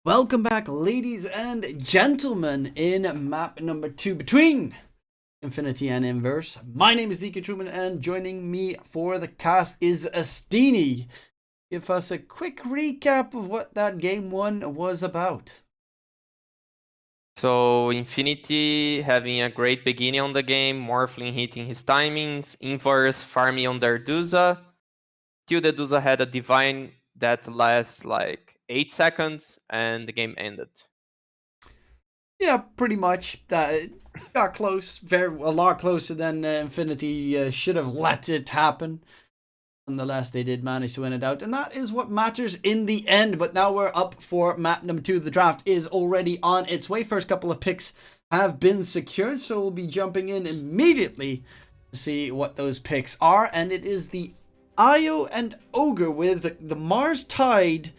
Welcome back, ladies and gentlemen, in map number 2 between Infinity and Inverse. My name is Dktruman, and joining me for the cast is Astini. Give us a quick recap of what that game 1 was about. So Infinity having a great beginning on the game, Morphling hitting his timings, Inverse farming on their Duza, till the Duza had a Divine that lasts like 8 seconds and the game ended. Yeah, pretty much. That got close, a lot closer than Infinity should have let it happen. Nonetheless, they did manage to win it out, and that is what matters in the end. But now we're up for map number 2. The draft is already on its way. First couple of picks have been secured, so we'll be jumping in immediately to see what those picks are. And it is the Io and Ogre with the Mars Tide,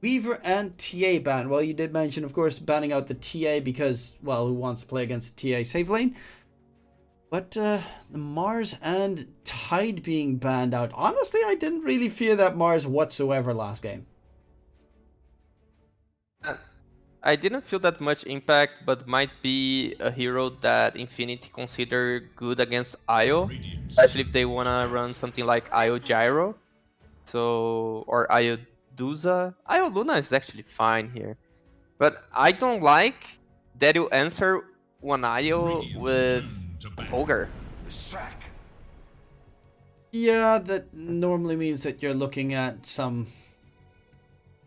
Weaver, and TA ban. Well, you did mention, of course, banning out the TA because, well, who wants to play against the TA safe lane? But the Mars and Tide being banned out. Honestly, I didn't really fear that Mars whatsoever last game. I didn't feel that much impact, but might be a hero that Infinity consider good against Io, especially if they wanna run something like Io Gyro, or Io Duza. Io Luna is actually fine here, but I don't like that you answer one Io with Ogre. Yeah, that normally means that you're looking at some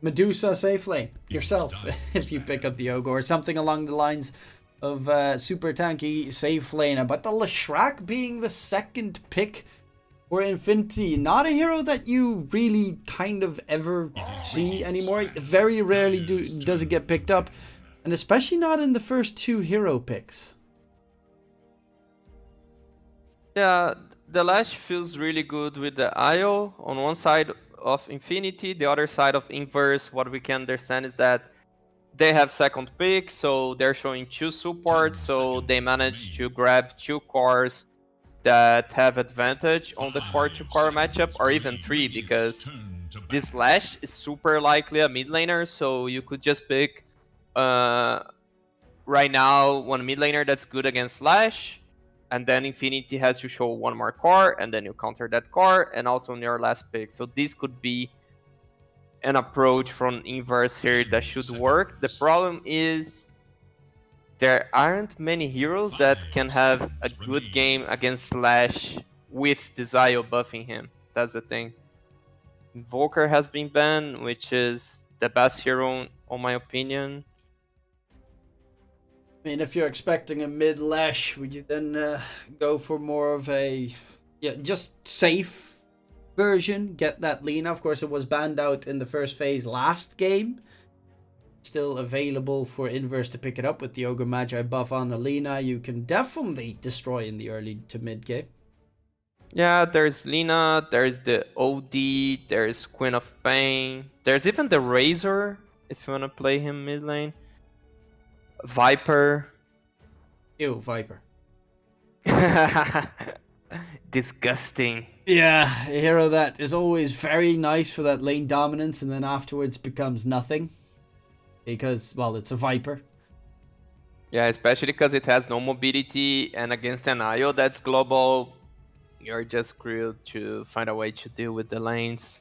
Medusa safe lane yourself if you pick up the Ogre, or something along the lines of super tanky safe lane. But the Leshrac being the second pick for Infinity, not a hero that you really kind of ever see anymore. Very rarely does it get picked up, and especially not in the first 2 hero picks. Yeah, the Lash feels really good with the IO on one side of Infinity. The other side of Inverse, what we can understand is that they have second pick, so they're showing 2 supports, so they managed to grab 2 cores that have advantage on the core-to-core matchup, or even 3, because this Lash is super likely a mid laner, so you could just pick right now one mid laner that's good against Lash, and then Infinity has to show 1 more core, and then you counter that core, and also on your last pick. So this could be an approach from Inverse here that should work. The problem is there aren't many heroes that can have a good game against Slash with Desio buffing him. That's the thing. Invoker has been banned, which is the best hero, in my opinion. I mean, if you're expecting a mid Lash, would you then go for more of a just safe version? Get that Lina. Of course, it was banned out in the first phase last game. Still available for Inverse to pick it up with the Ogre Magi buff on the Lina. You can definitely destroy in the early to mid game. Yeah, there's Lina, there's the OD, there's Queen of Pain, there's even the Razor, if you want to play him mid lane. Viper. Ew, Viper. Disgusting. Yeah, a hero that is always very nice for that lane dominance and then afterwards becomes nothing. Because, well, it's a Viper. Yeah, especially because it has no mobility, and against an IO that's global, you're just screwed to find a way to deal with the lanes.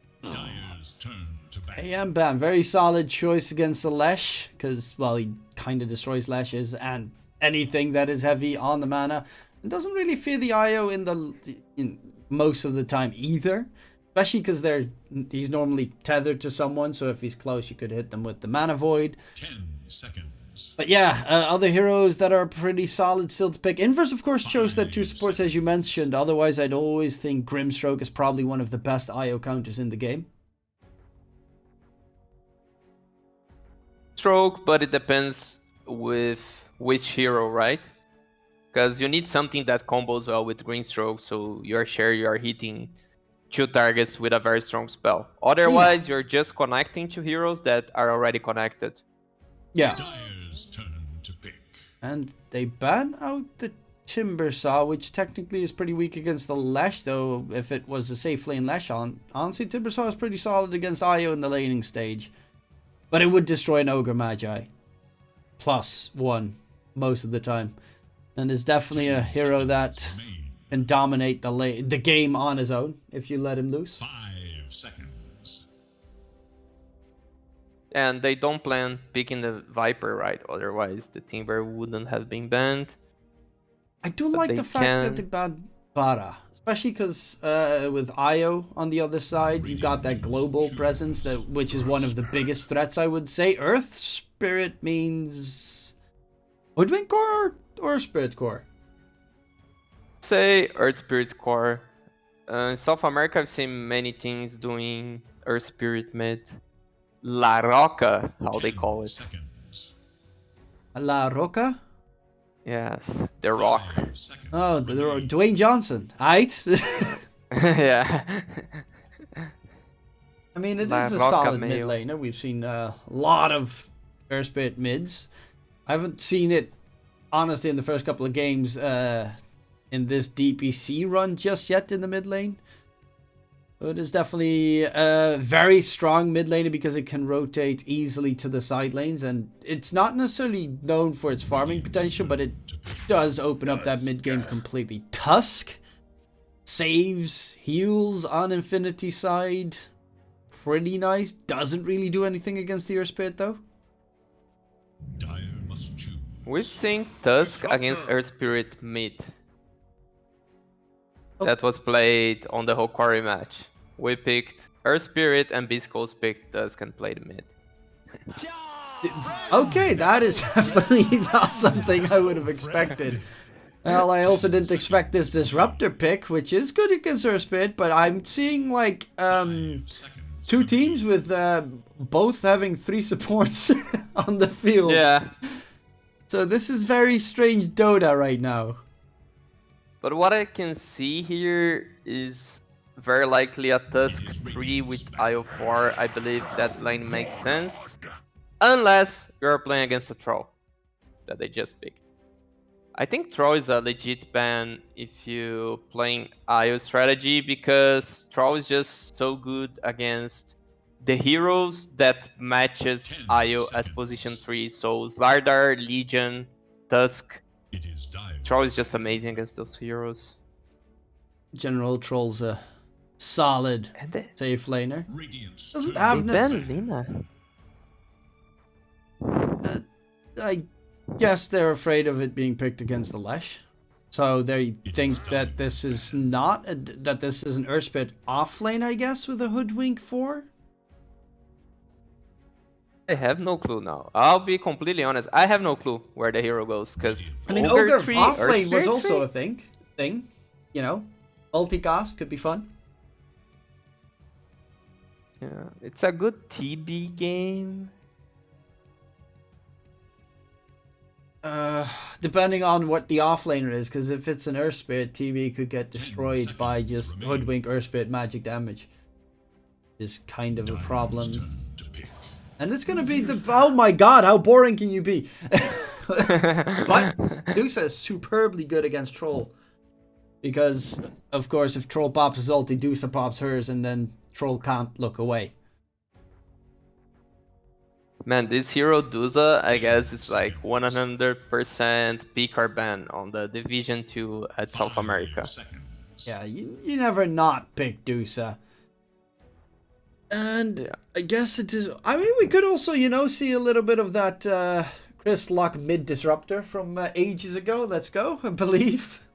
AM ban, very solid choice against the Lesh, because, well, he kind of destroys Leshes and anything that is heavy on the mana, and doesn't really fear the IO in most of the time either, especially because he's normally tethered to someone, so if he's close you could hit them with the Mana Void. 10 seconds. But yeah, other heroes that are pretty solid still to pick. Inverse, of course, chose that 2 supports as you mentioned. Otherwise, I'd always think Grimstroke is probably one of the best IO counters in the game. Stroke, but it depends with which hero, right? Because you need something that combos well with Green Stroke, so you're sure you're hitting 2 targets with a very strong spell. Otherwise, you're just connecting to heroes that are already connected. Yeah. Dire's turn to pick. And they ban out the Timbersaw, which technically is pretty weak against the Lash, though if it was a safe lane Lash honestly, Timbersaw is pretty solid against Io in the laning stage. But it would destroy an Ogre Magi. +1 most of the time. And is definitely a hero that can dominate the game on his own if you let him loose. 5 seconds. And they don't plan picking the Viper, right? Otherwise, the Timber wouldn't have been banned. I do like the fact that they banned Vara. Especially because with Io on the other side, you got that global presence, which is one of the biggest threats, I would say. Earth Spirit means Hoodwink Core or Spirit Core? Say Earth Spirit Core. In South America, I've seen many teams doing Earth Spirit mid. La Roca, how they call it. Seconds. La Roca? Yes, the Rock. 5 seconds. Oh, Dwayne Johnson. Aight. Yeah. I mean, it La is a Roca solid Mayo. mid laner. We've seen a lot of Earth Spirit mids. I haven't seen it, honestly, in the first couple of games in this DPC run just yet in the mid lane. But it's definitely a very strong mid laner because it can rotate easily to the side lanes. And it's not necessarily known for its farming potential, but it does open up that mid game completely. Tusk saves, heals on Infinity side. Pretty nice. Doesn't really do anything against the Earth Spirit though. Dire must choose. We've seen Tusk against Earth Spirit mid. That was played on the whole quarry match. We picked Earth Spirit and Biscos picked Tusk and played mid. Okay, that is definitely not something I would have expected. Well, I also didn't expect this Disruptor pick, which is good against Earth Spirit, but I'm seeing like 2 teams with both having 3 supports on the field. Yeah. So this is very strange Dota right now. But what I can see here is very likely a Tusk 3 with IO4. I believe that lane makes sense. Unless you're playing against a Troll that they just picked. I think Troll is a legit ban if you playing IO strategy because Troll is just so good against the heroes that matches IO as position 3. So Slardar, Legion, Tusk. It is dire. Troll is just amazing against those heroes. General Troll's a solid And they safe laner. Radiance Doesn't turn. have ban Lina. I guess they're afraid of it being picked against the Lesh. So they think that this is not, that this is an Earth Spirit off lane, I guess, with a Hoodwink 4? I have no clue now. I'll be completely honest. I have no clue where the hero goes because I mean, Ogre off lane was also a thing. You know, multicast could be fun. Yeah, it's a good TB game. Depending on what the offlaner is, because if it's an Earth Spirit, TB could get destroyed by just Hoodwink Earth Spirit magic damage. Is kind of a problem. Turn to pick. And it's gonna be the, oh my god, how boring can you be? But Dusa is superbly good against Troll. Because, of course, if Troll pops his ulti, Dusa pops hers, and then Troll can't look away. Man, this hero Dusa, I guess, is like 100% pick or ban on the Division 2 at South 5 America. seconds. Yeah, you never not pick Dusa. And Yeah. I guess it is, I mean, we could also, you know, see a little bit of that Chris Luck mid disruptor from ages ago. Let's go, I believe.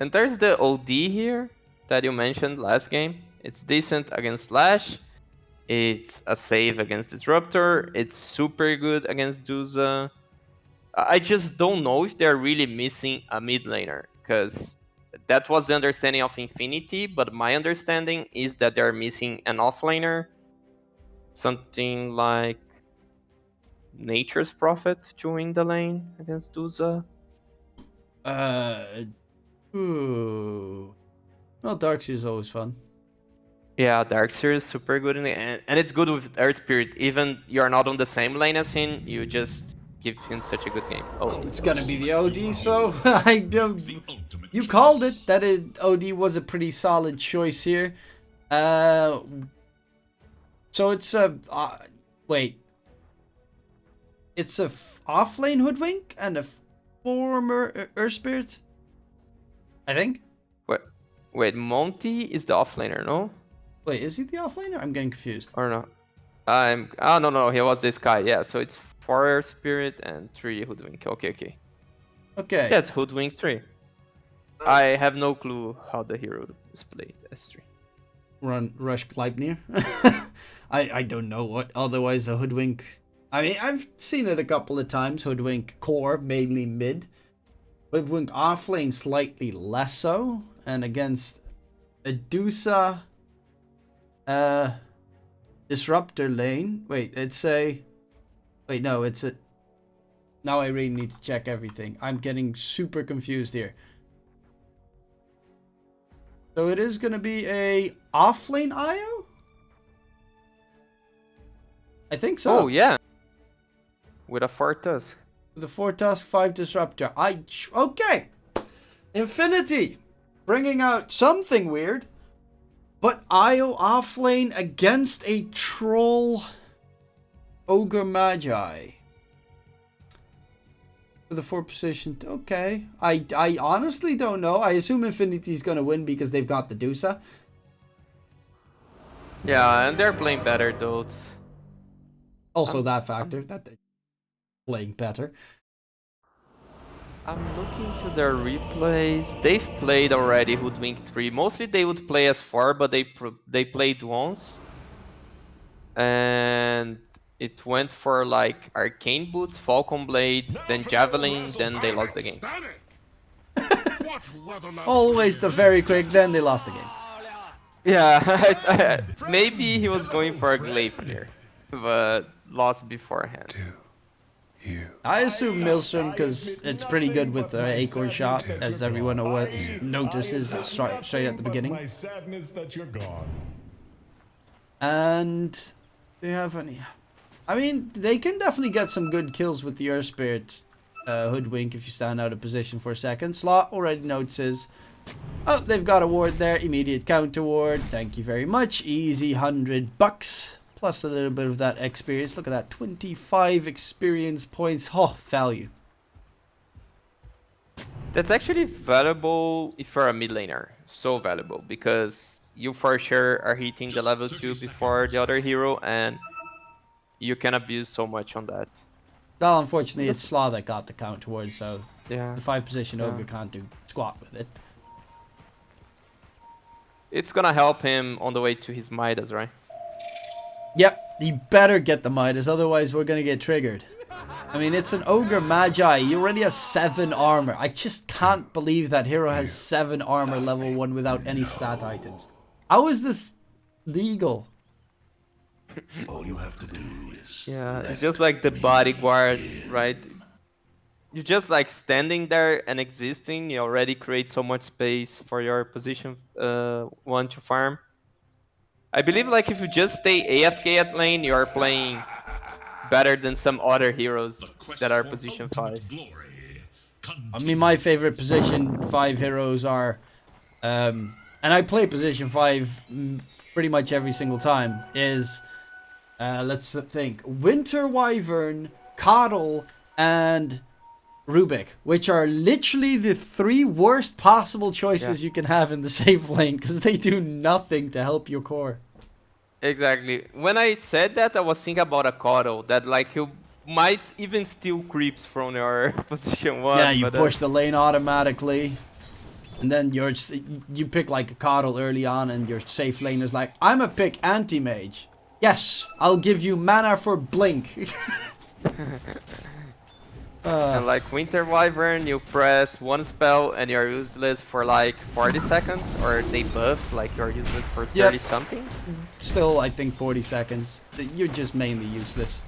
And there's the OD here that you mentioned last game. It's decent against Slash. It's a save against Disruptor. It's super good against Dusa. I just don't know if they're really missing a mid laner, because that was the understanding of Infinity, but my understanding is that they're missing an offlaner. Something like Nature's Prophet to win the lane against Dusa. Ooh. Well, Darkseid is always fun. Yeah, Darkseid is super good in it, and it's good with Earth Spirit. Even you're not on the same lane as him, you just give him such a good game. Oh, It's gonna be the OD, so I don't. The ultimate You choice. called it. That OD was a pretty solid choice here. So it's wait. It's a offlane Hoodwink and a former Earth Spirit. I think. Wait, Monty is the offlaner, no? Wait, is he the offlaner? I'm getting confused. Or no? Oh no, he was this guy. Yeah, so it's 4 Spirit and 3 Hoodwink. Okay. Okay. Yeah, it's Hoodwink 3. I have no clue how the hero is played S3. Rush Gleipnir. I don't know what. Otherwise, the Hoodwink. I mean, I've seen it a couple of times. Hoodwink core, mainly mid. Hoodwink offlane, slightly less so. And against Medusa, Disruptor lane. Wait, it's a. Wait, no, it's a. Now I really need to check everything. I'm getting super confused here. So it is going to be a offlane IO? I think so. Oh, yeah. With a 4 Tusk. The 4 Tusk, 5 Disruptor. Okay. Infinity. Bringing out something weird. But IO offlane against a Troll Ogre Magi. For the 4 position. Okay. I honestly don't know. I assume Infinity's going to win because they've got the Dusa. Yeah, and they're playing better, though. Also that factor. That they're playing better. I'm looking to their replays. They've played already Hoodwink 3. Mostly they would play as 4, but they played once. And it went for like Arcane Boots, Falcon Blade, then Javelin, then they lost the game. Always the very quick, then they lost the game. Yeah, maybe he was going for a Gleipnir, but lost beforehand. I assume Milstrom because it's pretty good with the Acorn shot, as everyone always notices straight at the beginning. And do you have any? I mean, they can definitely get some good kills with the Earth Spirit Hoodwink if you stand out of position for a second. Slot already notices. Oh, they've got a ward there. Immediate counter ward. Thank you very much. Easy $100. Plus a little bit of that experience. Look at that. 25 experience points. Oh, value. That's actually valuable if you're a mid laner. So valuable because you for sure are hitting the level 2 before the other hero and you can abuse so much on that. Well, unfortunately, it's Slaw that got the counter ward, so yeah, the 5 position Ogre can't do squat with it. It's gonna help him on the way to his Midas, right? Yep, you better get the Midas, otherwise we're gonna get triggered. I mean, it's an Ogre Magi. He already has 7 armor. I just can't believe that hero has 7 armor level 1 without any stat items. How is this legal? All you have to do is... Yeah, it's just like the bodyguard, right? You're just like standing there and existing. You already create so much space for your position 1 to farm. I believe like if you just stay AFK at lane, you are playing better than some other heroes that are position 5. I mean, my favorite position 5 heroes are, and I play position 5 pretty much every single time, is, let's think, Winter Wyvern, Coddle, and Rubik, which are literally the 3 worst possible choices you can have in the safe lane, because they do nothing to help your core. Exactly. When I said that, I was thinking about a Coddle, that like you might even steal creeps from your position 1. Yeah, you push the lane automatically, and then you pick like a Coddle early on, and your safe lane is like, I'm a pick anti-mage. Yes, I'll give you mana for Blink. And like Winter Wyvern, you press 1 spell and you're useless for like 40 seconds, or they buff, like you're useless for 30 something. Still, I think 40 seconds. You're just mainly useless.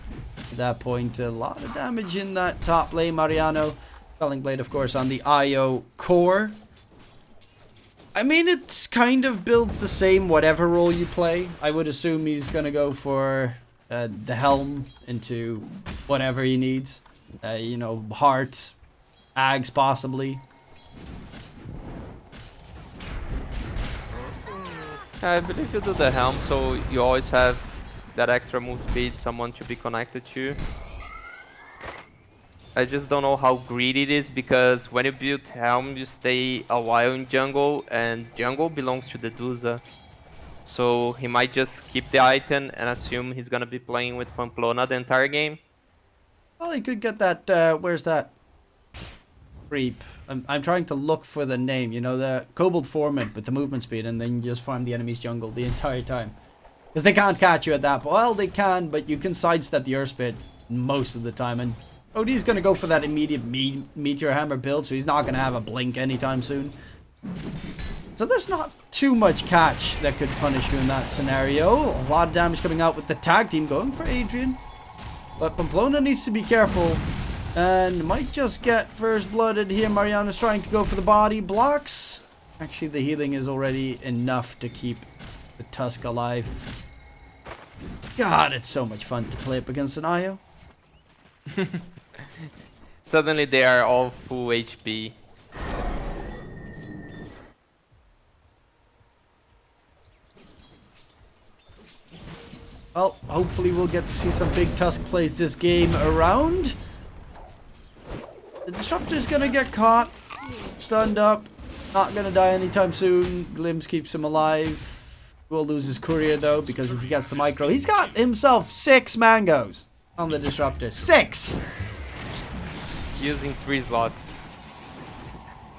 At that point, a lot of damage in that top lane, Mariano. Felling Blade, of course, on the IO core. I mean, it's kind of builds the same whatever role you play. I would assume he's going to go for the helm into whatever he needs. You know, heart, Ags possibly. I believe you do the helm, so you always have that extra move speed, someone to be connected to. I just don't know how greedy it is, because when you build Helm, you stay a while in jungle, and jungle belongs to the Dusa. So he might just keep the item and assume he's gonna be playing with Pamplona the entire game. Well, he could get that, where's that? Creep. I'm trying to look for the name, you know, the Kobold Foreman with the movement speed, and then you just farm the enemy's jungle the entire time. Because they can't catch you at that point. Well, they can, but you can sidestep the Earth Spit most of the time, and OD's gonna go for that immediate Meteor Hammer build, so he's not gonna have a blink anytime soon. So there's not too much catch that could punish you in that scenario. A lot of damage coming out with the tag team going for Adrian. But Pamplona needs to be careful and might just get first blooded here. Mariana's trying to go for the body. Blocks. Actually, the healing is already enough to keep the Tusk alive. God, it's so much fun to play up against an IO. Suddenly they are all full HP. Well, hopefully we'll get to see some big Tusk plays this game around. The Disruptor's gonna get caught, stunned up, not gonna die anytime soon. Glimpse keeps him alive. Will lose his courier though, because if he gets the micro, he's got himself 6 mangoes on the Disruptor. 6! Using 3 slots.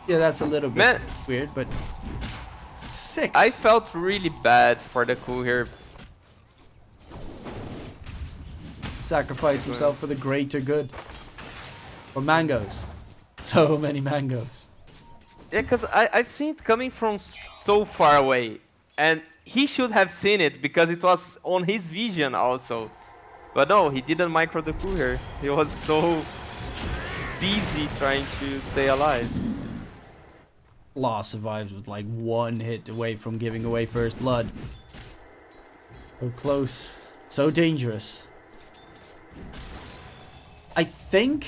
Yeah, that's a little bit Man, weird, but 6. I felt really bad for the courier. Sacrifice himself for the greater good. For mangoes. So many mangoes. Yeah, because I've seen it coming from so far away. And he should have seen it because it was on his vision also. But no, he didn't micro the courier. He was so busy trying to stay alive. Law survives with like 1 hit away from giving away first blood. So close. So dangerous. I think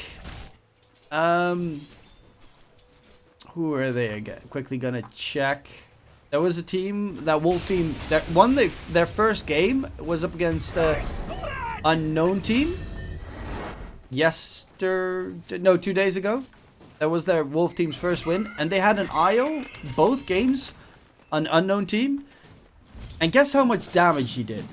who are they again? Quickly gonna check. There was a team, that Wolf team, that won their first game was up against unknown team. No, 2 days ago. That was their Wolf team's first win, and they had an IO both games, an unknown team. And guess how much damage he did?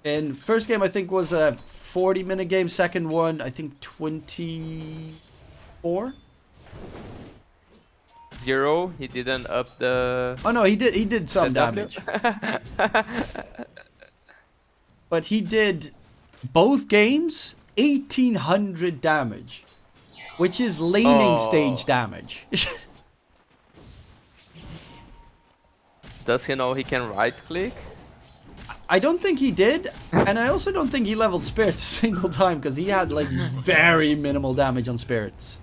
In first game, I think was a 40-minute game. Second one, I think 24. 0, he didn't up the... Oh no, he did some the damage. But he did both games 1800 damage, which is laning stage damage. Does he know he can right click? I don't think he did, and I also don't think he leveled spirits a single time, because he had like very minimal damage on spirits.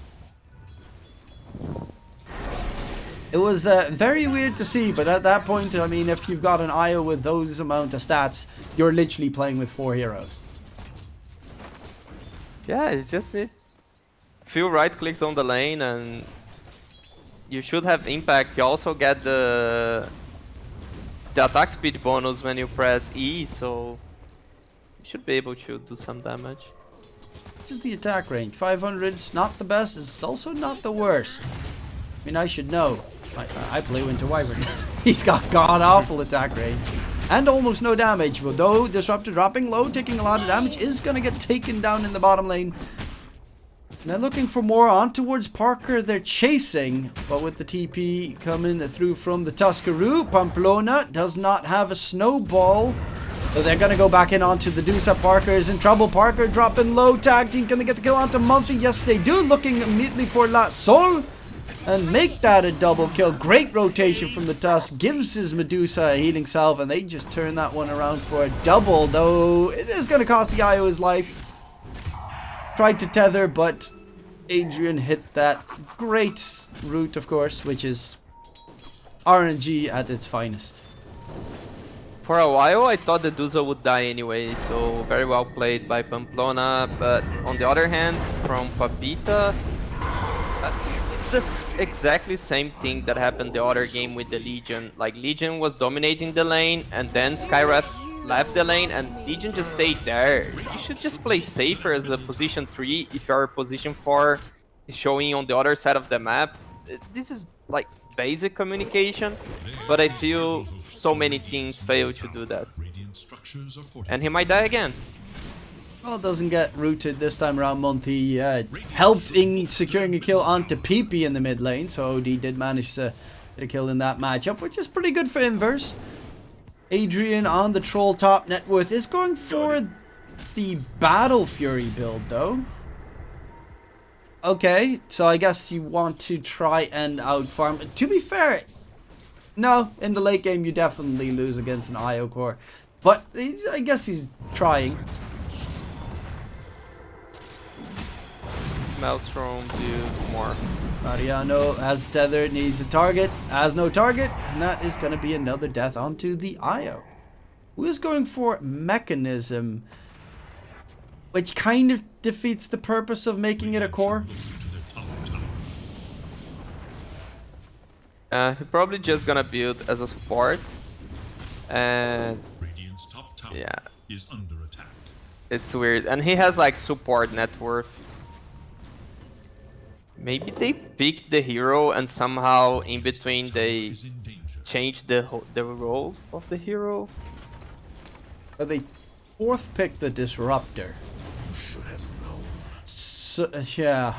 It was very weird to see, but at that point, I mean, if you've got an IO with those amount of stats, you're literally playing with 4 heroes. Yeah, it's just a few right clicks on the lane and you should have impact. You also get the attack speed bonus when you press E, so you should be able to do some damage. Just the attack range. 500's not the best, it's also not the worst. I mean, I should know. I play Winter Wyvern. He's got god-awful attack range. And almost no damage, but though Disruptor dropping low, taking a lot of damage, is going to get taken down in the bottom lane. And they're looking for more on towards Parker. They're chasing, but with the TP coming through from the Tuscaroo, Pamplona does not have a snowball. So they're going to go back in onto the Dusa. Parker is in trouble. Parker dropping low. Tag team, can they get the kill onto Monty? Yes, they do. Looking immediately for La Sol. And make that a double kill. Great rotation from the Tusk. Gives his Medusa a healing salve. And they just turn that one around for a double. Though it is going to cost the IO his life. Tried to tether, but Adrian hit that. Great route, of course, which is RNG at its finest. For a while, I thought the Dusa would die anyway, so very well played by Pamplona. But on the other hand, from Papita, it's the exactly same thing that happened the other game with the Legion. Like, Legion was dominating the lane, and then Skywrath left the lane and Legion just stayed there. You should just play safer as a position 3 if your position 4 is showing on the other side of the map. This is like basic communication, but I feel so many teams fail to do that. Radiant structures are fortified. And he might die again. Well, doesn't get rooted this time around. Monty helped in securing a kill onto PP in the mid lane, so OD did manage to get a kill in that matchup, which is pretty good for Inverse. Adrian on the troll top net worth is going for the Battle Fury build though. Okay, so I guess you want to try and outfarm. To be fair, no, in the late game you definitely lose against an IO core, but I guess he's trying. Maelstrom, do more. Mariano has tether, needs a target, has no target, and that is going to be another death onto the IO. Who is going for Mechanism, which kind of defeats the purpose of making it a core. He's probably just gonna build as a support, and Radiant's top tower yeah, is under attack. it's weird. And he has like support net worth. Maybe they picked the hero and somehow in between they Is in danger. changed the role of the hero. But they fourth pick the Disruptor. You should have known. So, yeah,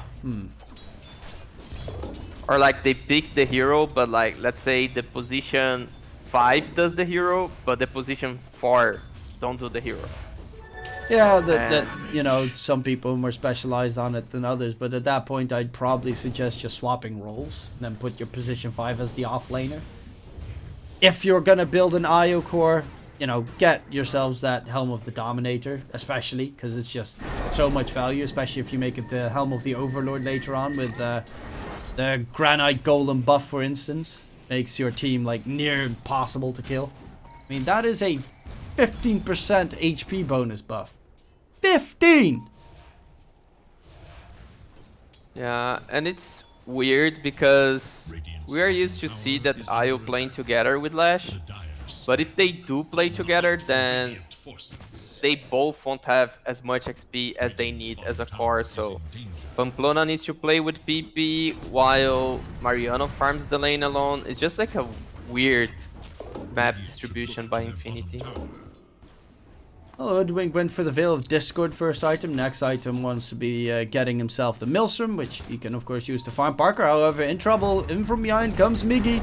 Or like they pick the hero, but like let's say the position 5 does the hero, but the position 4 don't do the hero. Yeah, that you know, some people are more specialized on it than others, but at that point I'd probably suggest just swapping roles and then put your position 5 as the offlaner. If you're gonna build an IO core, you know, get yourselves that Helm of the Dominator, especially because it's just so much value, especially if you make it the Helm of the Overlord later on with the Granite Golem buff, for instance. Makes your team like near impossible to kill. I mean, that is a 15% HP bonus buff. 15! Yeah, and it's weird because we are used to see that IO playing together with Lash, The Dire's but if they do play together, then radiant forces. they both won't have as much XP as they need as a core, so Pamplona needs to play with PP while Mariano farms the lane alone. It's just like a weird map distribution by Infinity. Hello, Edwin went for the Veil of Discord first item. Next item wants to be getting himself the Maelstrom, which he can of course use to farm Parker. However, in trouble, in from behind comes Miggy.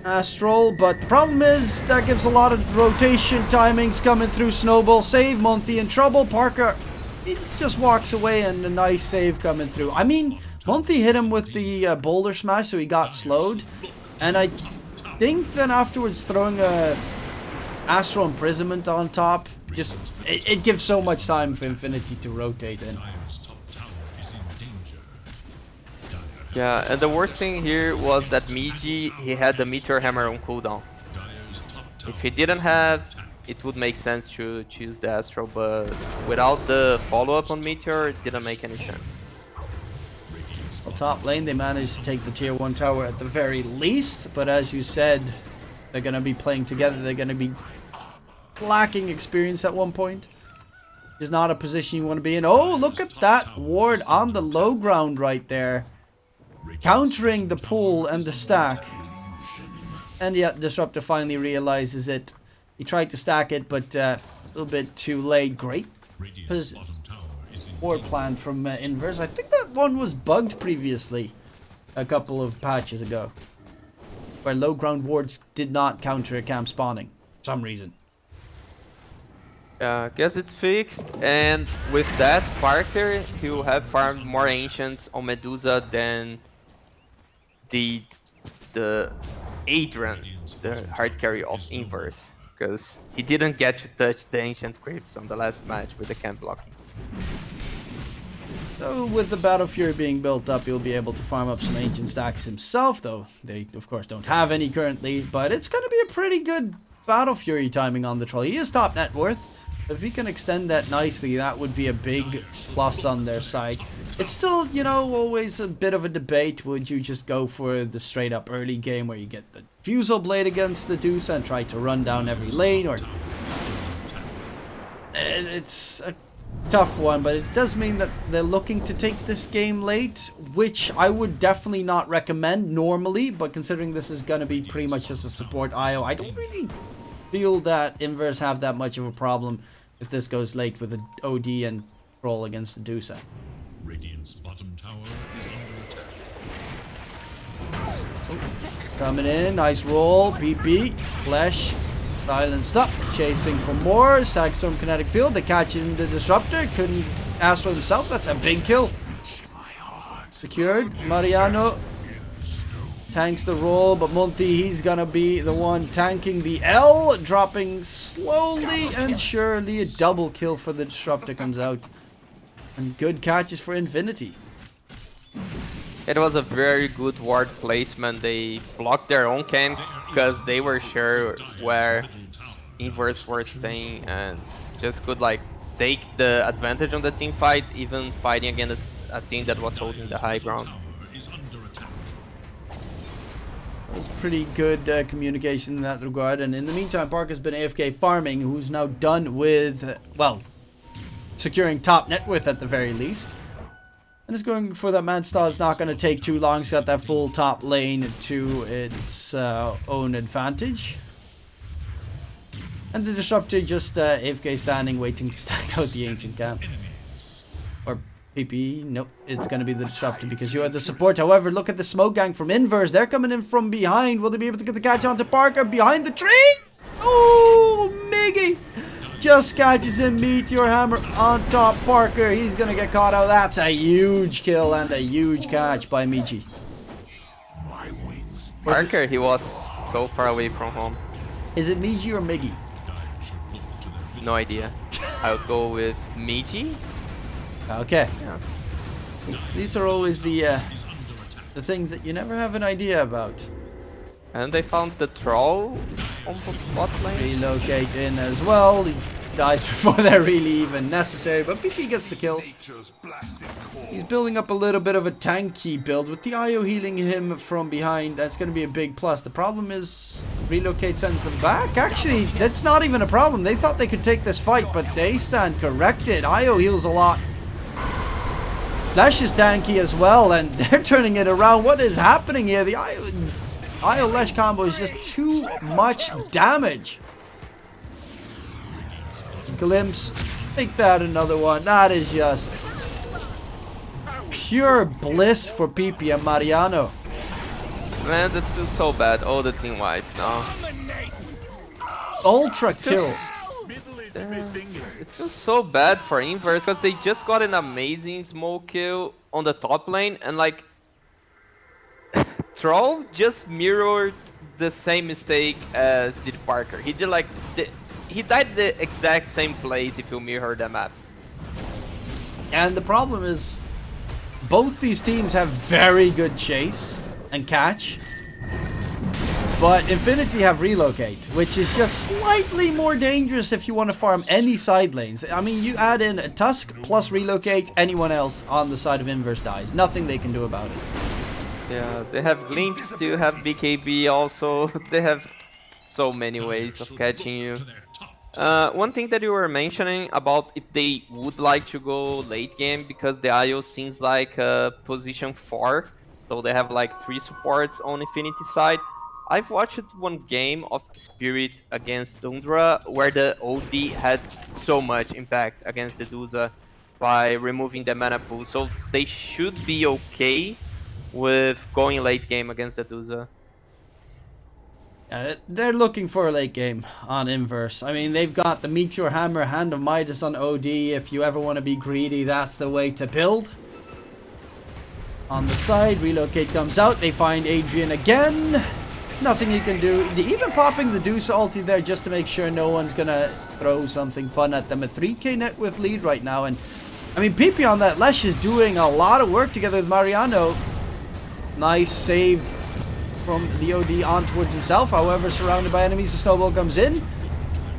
Astral, but the problem is that gives a lot of rotation timings coming through. Snowball save, Monty in trouble. Parker, he just walks away and a nice save coming through. I mean, Monty hit him with the boulder smash, so he got slowed. And I think then afterwards throwing a Astral Imprisonment on top, just it gives so much time for Infinity to rotate in. Dire's top tower is in danger. Dire Yeah, and the worst thing here was that Migi, he had the Meteor Hammer on cooldown. Dire's top tower If he didn't have, it would make sense to choose the Astral, but without the follow-up on Meteor, it didn't make any sense. Well, top lane, they managed to take the tier 1 tower at the very least, but as you said, they're going to be playing together. They're going to be lacking experience at one point. It's not a position you want to be in. Oh, look at that ward on the low ground right there. Countering the pull and the stack. And yet, Disruptor finally realizes it. He tried to stack it, but a little bit too late. Great Radiant's bottom tower is in ward plan from Inverse. I think that one was bugged previously a couple of patches ago, where low ground wards did not counter a camp spawning for some reason. I guess it's fixed, and with that, Parker, he'll have farmed more Ancients on Medusa than did the Adrian, the hard carry of Inverse, because he didn't get to touch the Ancient Crypts on the last match with the camp blocking. So with the Battle Fury being built up, he'll be able to farm up some ancient stacks himself, though they of course don't have any currently, but it's going to be a pretty good Battle Fury timing on the troll. He is top net worth. If he can extend that nicely, that would be a big plus on their side. It's still, you know, always a bit of a debate. Would you just go for the straight up early game where you get the Fusel Blade against the Deuce and try to run down every lane, or it's a tough one, but it does mean that they're looking to take this game late, which I would definitely not recommend normally, but considering this is going to be pretty much just a support IO, I don't really feel that Inverse have that much of a problem if this goes late with an OD and Troll against the Deuce. Radiant's bottom tower is under attack. Coming in, nice roll, PP, Flash, silenced up, chasing for more, Sagstorm Kinetic Field, they catch in the Disruptor, couldn't Astro himself, that's a big kill. Secured, Mariano tanks the roll, but Monty, he's gonna be the one tanking the L, dropping slowly and surely. A double kill for the Disruptor comes out. And good catches for Infinity. It was a very good ward placement. They blocked their own camp because they were sure where Inverse were staying and just could like take the advantage on the team fight, even fighting against a team that was holding the high ground. It was pretty good communication in that regard, and in the meantime Park has been AFK farming, who's now done with, well, securing top net worth at the very least. And is going for that Manstar. Is not going to take too long. He's got that full top lane to its own advantage. And the Disruptor just AFK standing, waiting to stack out the Ancient Camp. Or PPE. Nope, it's going to be the Disruptor because you are the support. However, look at the smoke gang from Inverse. They're coming in from behind. Will they be able to get the catch onto Parker behind the tree? Oh, Miggy! Just catches him, Meteor Hammer on top. Parker, he's gonna get caught out. That's a huge kill and a huge catch by Michi. Parker, he was so far away from home. Is it Miji or Miggy? No idea. I would go with Miji. Okay. Yeah. These are always the things that you never have an idea about. And they found the troll on the bot lane. Relocate in as well. He dies before they're really even necessary, but PP gets the kill. He's building up a little bit of a tanky build with the IO healing him from behind. That's going to be a big plus. The problem is relocate sends them back. Actually, that's not even a problem. They thought they could take this fight, but they stand corrected. IO heals a lot. Lash is tanky as well, and they're turning it around. What is happening here? The IO Lash combo is just too much damage. Glimpse. Make that another one. That is just pure bliss for PP and Mariano. Man, that feels so bad. Oh, the team wiped now. Ultra kill. It feels so bad for Inverse because they just got an amazing smoke kill on the top lane, and like Troll just mirrored the same mistake as did Parker. He did like he died the exact same place if you mirror the map. And the problem is both these teams have very good chase and catch, but Infinity have relocate, which is just slightly more dangerous if you want to farm any side lanes. I mean, you add in a Tusk plus relocate, anyone else on the side of Inverse dies. Nothing they can do about it. Yeah, they have Glimpse to have BKB also. They have so many ways of catching you. One thing that you were mentioning about if they would like to go late game, because the IO seems like position 4, so they have like 3 supports on Infinity side. I've watched one game of Spirit against Tundra where the OD had so much impact against the Duza by removing the mana pool, so they should be okay with going late game against the Duza. They're looking for a late game on Inverse. I mean, they've got the Meteor Hammer, Hand of Midas on OD. If you ever want to be greedy, that's the way to build. On the side, relocate comes out. They find Adrian again. Nothing you can do. Even popping the Deuce ulti there just to make sure no one's going to throw something fun at them. A 3k net worth lead right now. And I mean, PP on that Lesh is doing a lot of work together with Mariano. Nice save from the OD on towards himself. However, surrounded by enemies, the snowball comes in.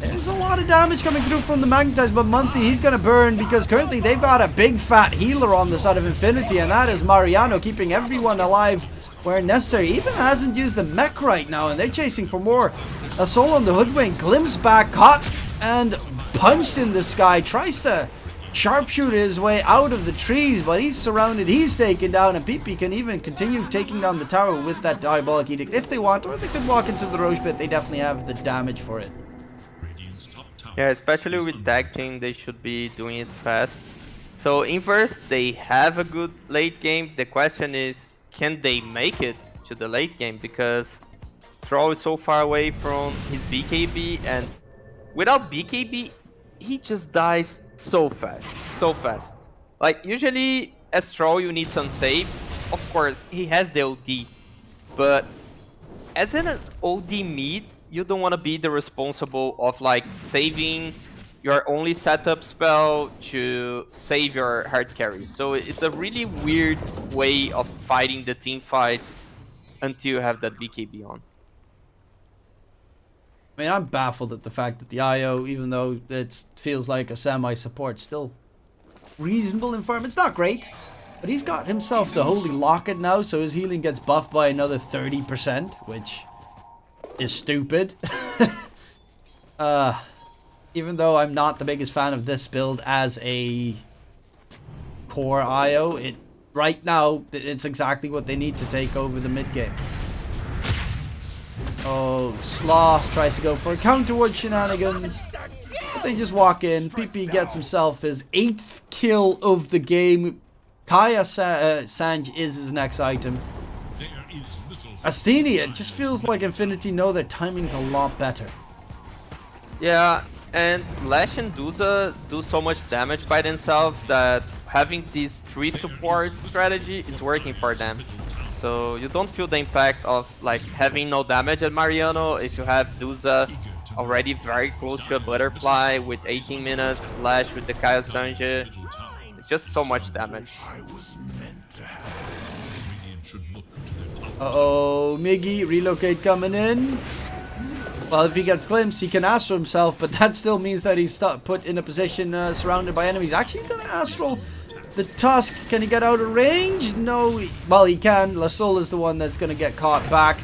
There's a lot of damage coming through from the Magnetize, but Monty, he's going to burn because currently they've got a big fat healer on the side of Infinity, and that is Mariano, keeping everyone alive where necessary. Even hasn't used the mech right now, and they're chasing for more. A soul on the Hoodwink, glimpse back, caught and punched in the sky, tries to sharpshoot his way out of the trees, but he's surrounded, he's taken down, and PP can even continue taking down the tower with that Diabolic Edict if they want, or they could walk into the Roche Pit. They definitely have the damage for it. Yeah, especially with tag team, they should be doing it fast. So inverse, they have a good late game. The question is, can they make it to the late game? Because Troll is so far away from his BKB, and without BKB, he just dies so fast, so fast. Like usually as Troll, you need some save. Of course, he has the OD, but as an OD mid, you don't want to be the responsible of like saving your only setup spell to save your hard carry. So it's a really weird way of fighting the team fights until you have that BKB on. I mean, I'm baffled at the fact that the IO, even though it feels like a semi-support, still reasonable in farm. It's not great, but he's got himself the Holy Locket now, so his healing gets buffed by another 30%, which is stupid. Even though I'm not the biggest fan of this build as a core IO, right now it's exactly what they need to take over the mid game. Oh, Sloth tries to go for a counterward shenanigans, but they just walk in. PP gets himself his 8th kill of the game. Kaya Sanj is his next item. Astini, it just feels like Infinity know their timing's a lot better. Yeah, and Lash and Duza do so much damage by themselves that having these 3 support strategy is working for them. So you don't feel the impact of like having no damage at Mariano if you have Duza already very close to a butterfly with 18 minutes, Lash with the Kaya Sanji. It's just so much damage. Uh-oh, Miggy, relocate coming in. Well, if he gets glimpse, he can Astral himself, but that still means that he's put in a position surrounded by enemies. Actually gonna Astral the Tusk. Can he get out of range? No. Well, he can. Lasol is the one that's gonna get caught back.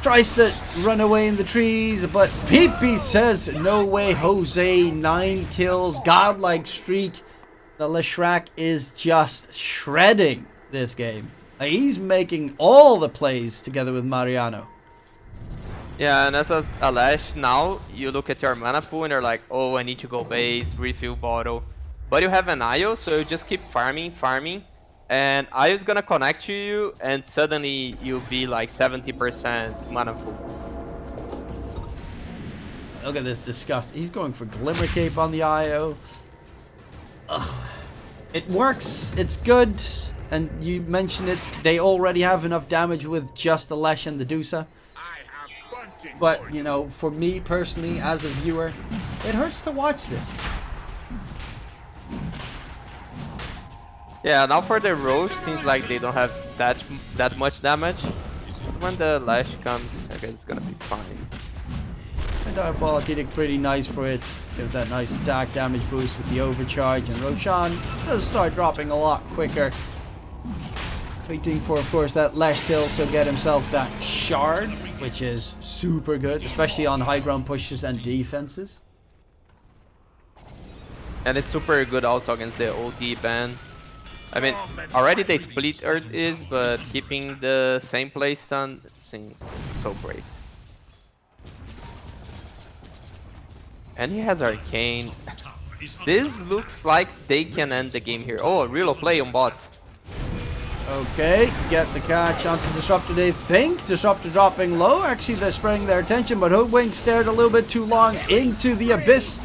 Tries to run away in the trees, but PP says, no way, Jose. 9 kills, godlike streak. The Leshrac is just shredding this game. He's making all the plays together with Mariano. Yeah, and as a Lash, now you look at your mana pool and you're like, oh, I need to go base, refill bottle. But you have an IO, so you just keep farming, and IO's gonna connect to you, and suddenly you'll be like 70% mana full. Look at this disgust. He's going for Glimmer Cape on the IO. Ugh. It works. It's good. And you mentioned it. They already have enough damage with just the Lesh and the Dusa. But, you know, for me personally, as a viewer, it hurts to watch this. Yeah, now for the Roche, seems like they don't have that much damage. When the Lash comes, I guess it's gonna be fine. And Diabolic Edict pretty nice for it. Give that nice attack damage boost with the overcharge. And Roshan does start dropping a lot quicker. Waiting for, of course, that Lash to also get himself that shard, which is super good, especially on high ground pushes and defenses. And it's super good also against the OD ban. I mean, already they split Earth is, but keeping the same playstyle seems so great. And he has Arcane. This looks like they can end the game here. Oh, a real play on bot. Okay, get the catch onto Disruptor. They think Disruptor dropping low. Actually, they're spreading their attention, but Hoodwink stared a little bit too long into the Abyss.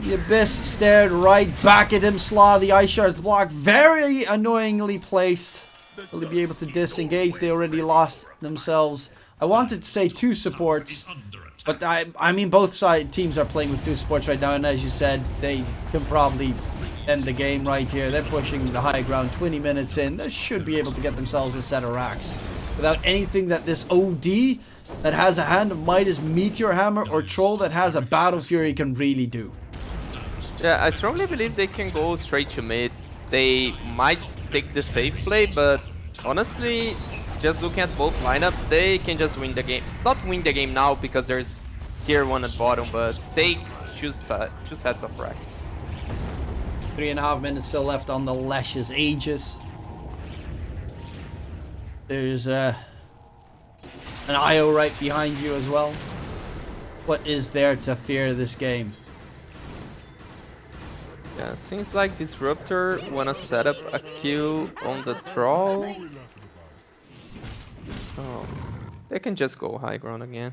The Abyss stared right back at him. Slaw, the Ice Shard's blocked. Very annoyingly placed. Will they be able to disengage? They already lost themselves. I wanted to say 2 supports, but I mean both teams are playing with 2 supports right now, and as you said, they can probably end the game right here. They're pushing the high ground 20 minutes in. They should be able to get themselves a set of racks without anything that this OD that has a Hand of Midas, Meteor Hammer, or Troll that has a Battle Fury can really do. Yeah, I strongly believe they can go straight to mid. They might take the safe play, but honestly, just looking at both lineups, they can just win the game. Not win the game now because there's tier 1 at bottom, but take two sets of racks. 3.5 minutes still left on the Lash's Aegis. There's an IO right behind you as well. What is there to fear this game? Yeah, seems like Disruptor wanna set up a Q on the Troll. Oh, they can just go high ground again.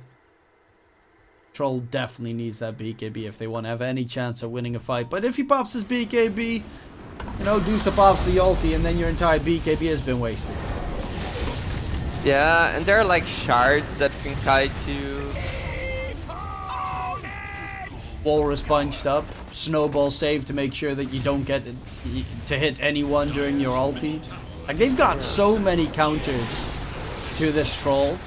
Troll definitely needs that BKB if they want to have any chance of winning a fight. But if he pops his BKB, you know, Dusa pops the ulti, and then your entire BKB has been wasted. Yeah, and there are like shards that can kite you. Walrus bunched up, snowball save to make sure that you don't get to hit anyone during your ulti. Like, they've got so many counters to this Troll.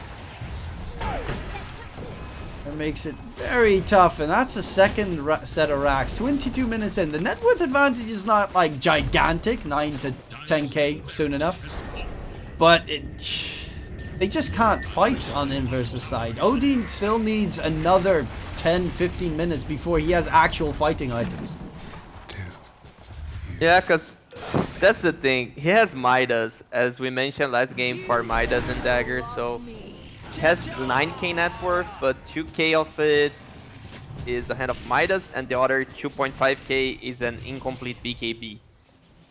It makes it very tough, and that's the second set of racks. 22 minutes in. The net worth advantage is not like gigantic, 9 to 10k soon enough, but they just can't fight on Inverse's side. Odin still needs another 10-15 minutes before he has actual fighting items. Yeah, because that's the thing. He has Midas, as we mentioned last game, for Midas and Dagger, so he has 9k net worth, but 2k of it is a Hand of Midas, and the other 2.5k is an incomplete BKB.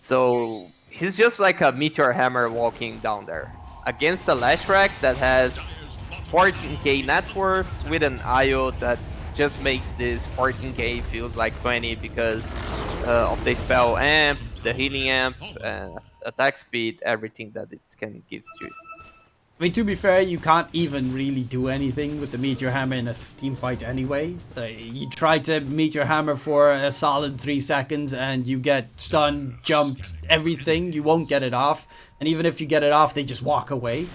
So he's just like a Meteor Hammer walking down there against a Lash Rack that has 14k net worth with an IO that just makes this 14k feels like 20 because of the spell amp, the healing amp, attack speed, everything that it can give you. I mean, to be fair, you can't even really do anything with the Meteor Hammer in a team fight anyway. You try to Meteor Hammer for a solid 3 seconds and you get stunned, jumped, everything. You won't get it off. And even if you get it off, they just walk away.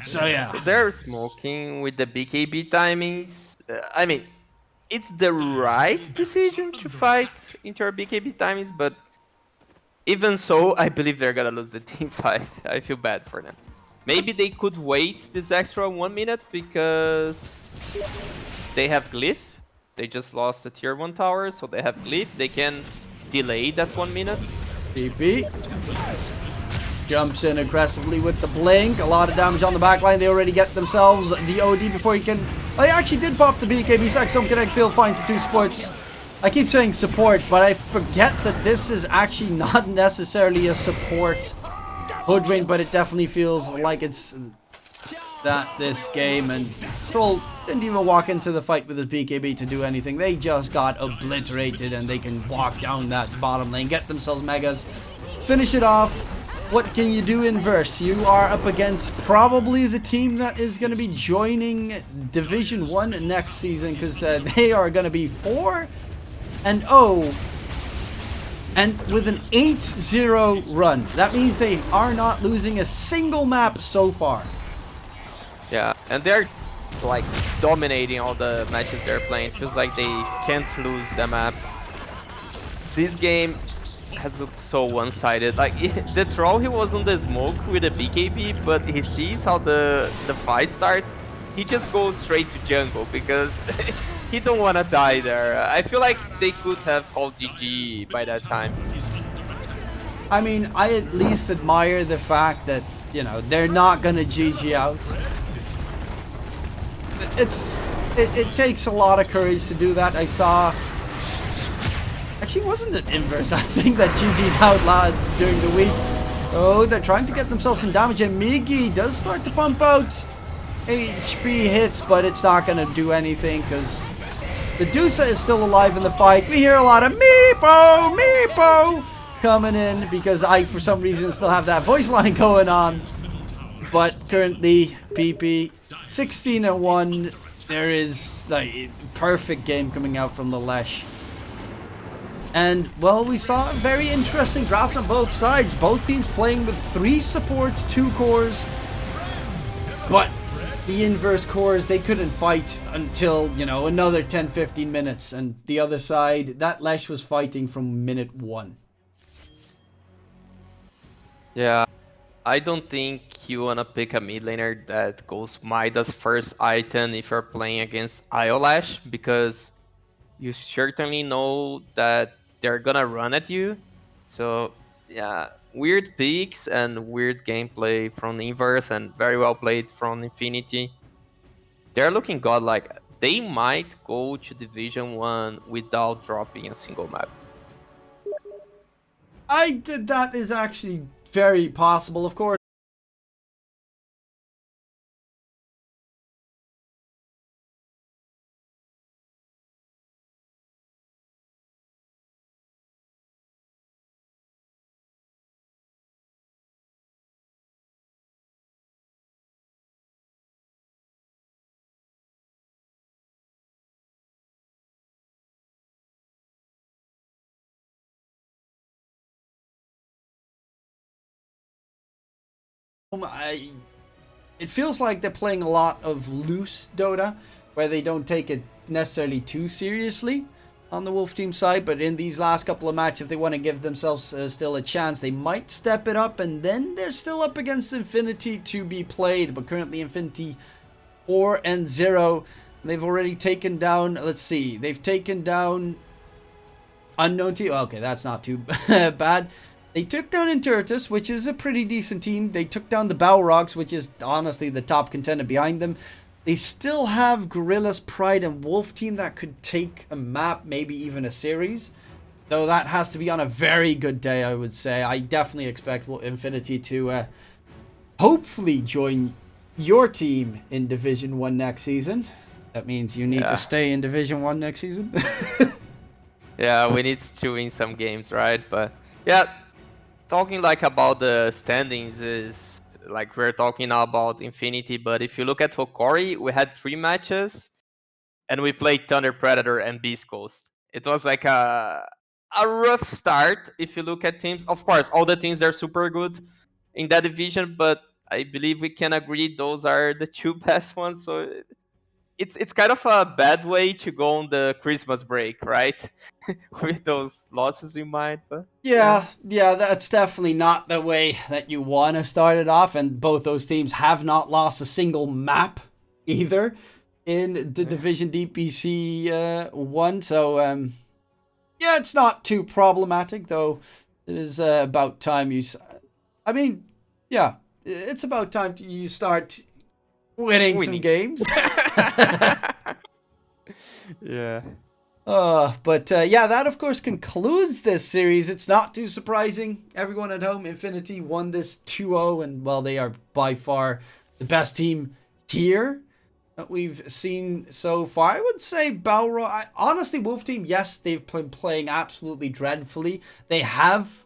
So yeah. So they're smoking with the BKB timings. I mean, it's the right decision to fight into our BKB timings, but even so, I believe they're gonna lose the team fight. I feel bad for them. Maybe they could wait this extra 1 minute because they have Glyph. They just lost the tier 1 tower, so they have Glyph. They can delay that 1 minute. BP jumps in aggressively with the blink. A lot of damage on the backline. They already get themselves the OD before he can... I actually did pop the BKB. Saxon Connect Field finds the 2 supports. I keep saying support, but I forget that this is actually not necessarily a support hoodwink, but it definitely feels like it's that this game. And Troll didn't even walk into the fight with his BKB to do anything. They just got obliterated, and they can walk down that bottom lane, get themselves megas, finish it off. What can you do in verse? You are up against probably the team that is going to be joining Division 1 next season, because they are going to be 4-0 and with an 8-0 run. That means they are not losing a single map so far. Yeah, and they're like dominating all the matches they're playing. It feels like they can't lose the map. This game has looked so one-sided. Like the Troll, he was on the smoke with a BKB, but he sees how the fight starts. He just goes straight to jungle because he don't want to die there. I feel like they could have called GG by that time. I mean, I at least admire the fact that, you know, they're not gonna GG out. It takes a lot of courage to do that. I saw... Actually, wasn't it Inverse? I think that GG'd out loud during the week. Oh, they're trying to get themselves some damage, and Miggy does start to pump out HP hits, but it's not going to do anything because the Dusa is still alive in the fight. We hear a lot of Meepo, Meepo coming in because I, for some reason, still have that voice line going on. But currently, PP 16-1. There is like perfect game coming out from the Lash. And, well, we saw a very interesting draft on both sides. Both teams playing with 3 supports, 2 cores. But the inverse cores, they couldn't fight until, you know, another 10-15 minutes. And the other side, that Lesh was fighting from minute 1. Yeah, I don't think you wanna pick a mid laner that goes Midas first item if you're playing against Iolash, because you certainly know that they're gonna run at you. So yeah, weird picks and weird gameplay from Inverse and very well played from Infinity. They're looking godlike. They might go to Division 1 without dropping a single map. That is actually very possible, of course. It feels like they're playing a lot of loose Dota, where they don't take it necessarily too seriously on the Wolf team side. But in these last couple of matches, if they want to give themselves still a chance, they might step it up. And then they're still up against Infinity to be played. But currently Infinity 4-0. They've already taken down, let's see, they've taken down Unknown Team. Okay, that's not too bad. They took down Inturtus, which is a pretty decent team. They took down the Balrogs, which is honestly the top contender behind them. They still have Gorillas, Pride, and Wolf team that could take a map, maybe even a series. Though that has to be on a very good day, I would say. I definitely expect Infinity to hopefully join your team in Division 1 next season. That means you need to stay in Division 1 next season. Yeah, we need to win some games, right? But yeah, talking like about the standings is like we're talking now about Infinity, but if you look at Hokori, we had 3 matches and we played Thunder Predator and Beast Coast. It was like a rough start if you look at teams. Of course, all the teams are super good in that division, but I believe we can agree those are the 2 best ones. So it's kind of a bad way to go on the Christmas break, right? With those losses in mind. But yeah, that's definitely not the way that you want to start it off. And both those teams have not lost a single map either in the Division DPC 1. So, yeah, it's not too problematic, though. It is about time you... I mean, yeah, it's about time you start winning some games. Yeah. But yeah, that of course concludes this series. It's not too surprising. Everyone at home, Infinity won this 2-0, and well, they are by far the best team here that we've seen so far. I would say Balrog. Honestly, Wolf team, yes, they've been playing absolutely dreadfully. They have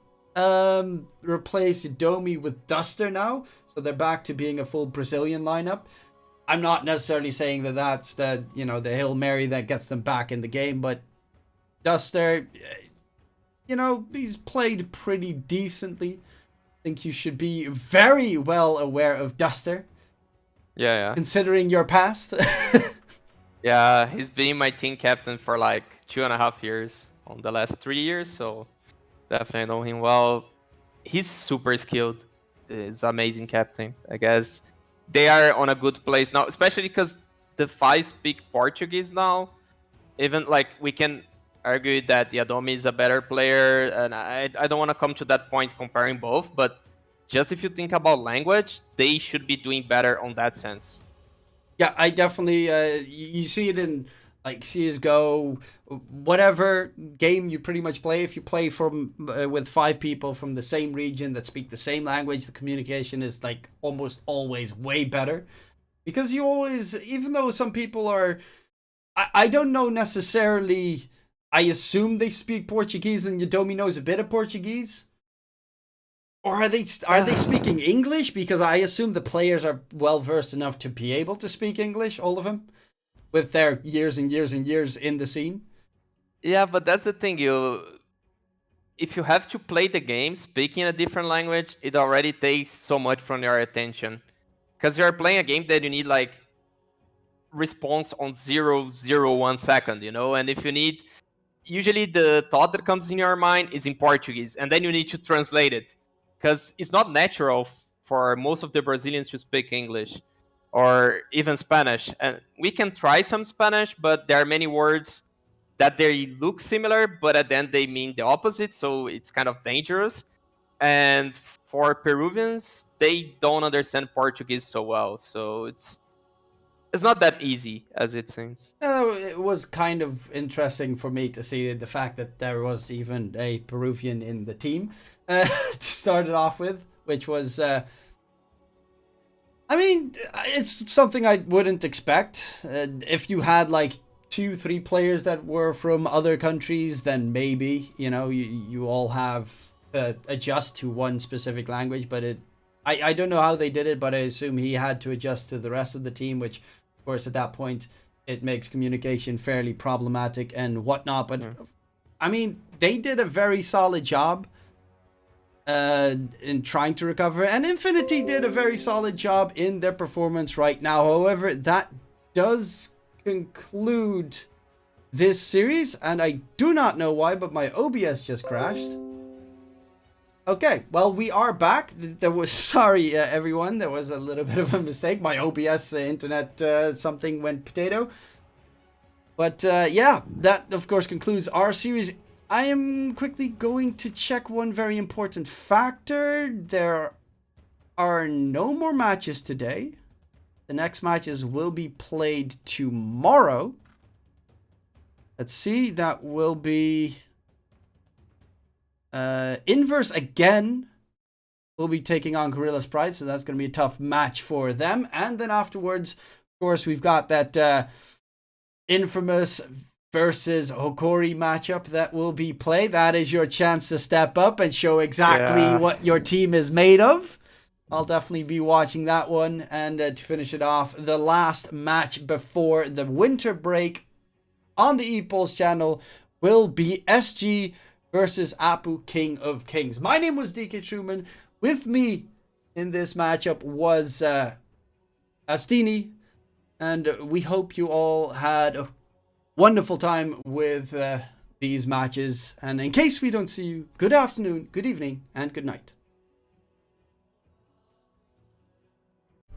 replaced Domi with Duster now, so they're back to being a full Brazilian lineup. I'm not necessarily saying that that's the, you know, the Hail Mary that gets them back in the game, but Duster, you know, he's played pretty decently. I think you should be very well aware of Duster. Yeah. Considering your past. Yeah, he's been my team captain for like 2.5 years on the last 3 years, so definitely know him well. He's super skilled. He's amazing captain, I guess. They are on a good place now, especially because the 5 speak Portuguese now. Even like we can argue that Yadomi is a better player, and I don't want to come to that point comparing both, but just if you think about language, they should be doing better on that sense. Yeah, I definitely, you see it in like CSGO, whatever game you pretty much play. If you play from with 5 people from the same region that speak the same language, the communication is like almost always way better. Because you always, even though some people are, I don't know necessarily, I assume they speak Portuguese and Yadomi knows a bit of Portuguese. Or are they speaking English? Because I assume the players are well versed enough to be able to speak English, all of them, with their years and years and years in the scene. Yeah, but that's the thing. If you have to play the game speaking a different language, it already takes so much from your attention. Because you're playing a game that you need like response on 0.01 second, you know, and if you need, usually the thought that comes in your mind is in Portuguese, and then you need to translate it because it's not natural for most of the Brazilians to speak English or even Spanish. And we can try some Spanish, but there are many words that they look similar, but at the end they mean the opposite, so it's kind of dangerous. And for Peruvians, they don't understand Portuguese so well, so it's not that easy as it seems. It was kind of interesting for me to see the fact that there was even a Peruvian in the team to start it off with, which was, I mean, it's something I wouldn't expect. If you had like 2-3 players that were from other countries, then maybe, you know, you all have to adjust to one specific language, but I don't know how they did it, but I assume he had to adjust to the rest of the team, which of course at that point it makes communication fairly problematic and whatnot. But I mean, they did a very solid job in trying to recover, and Infinity did a very solid job in their performance right now. However, that does conclude this series, and I do not know why, but my OBS just crashed. Okay, well, we are back. There was, sorry everyone, there was a little bit of a mistake. My OBS internet something went potato. But yeah, that of course concludes our series. I am quickly going to check one very important factor. There are no more matches today. The next matches will be played tomorrow. Let's see, that will be Inverse again. Will be taking on Gorilla's Pride, so that's going to be a tough match for them. And then afterwards, of course, we've got that Infamous versus Hokori matchup that will be played. That is your chance to step up and show exactly what your team is made of. I'll definitely be watching that one. And to finish it off, the last match before the winter break on the Epulze channel will be SG versus Apu, King of Kings. My name was Dktruman. With me in this matchup was Astini. And we hope you all had a wonderful time with these matches. And in case we don't see you, good afternoon, good evening, and good night.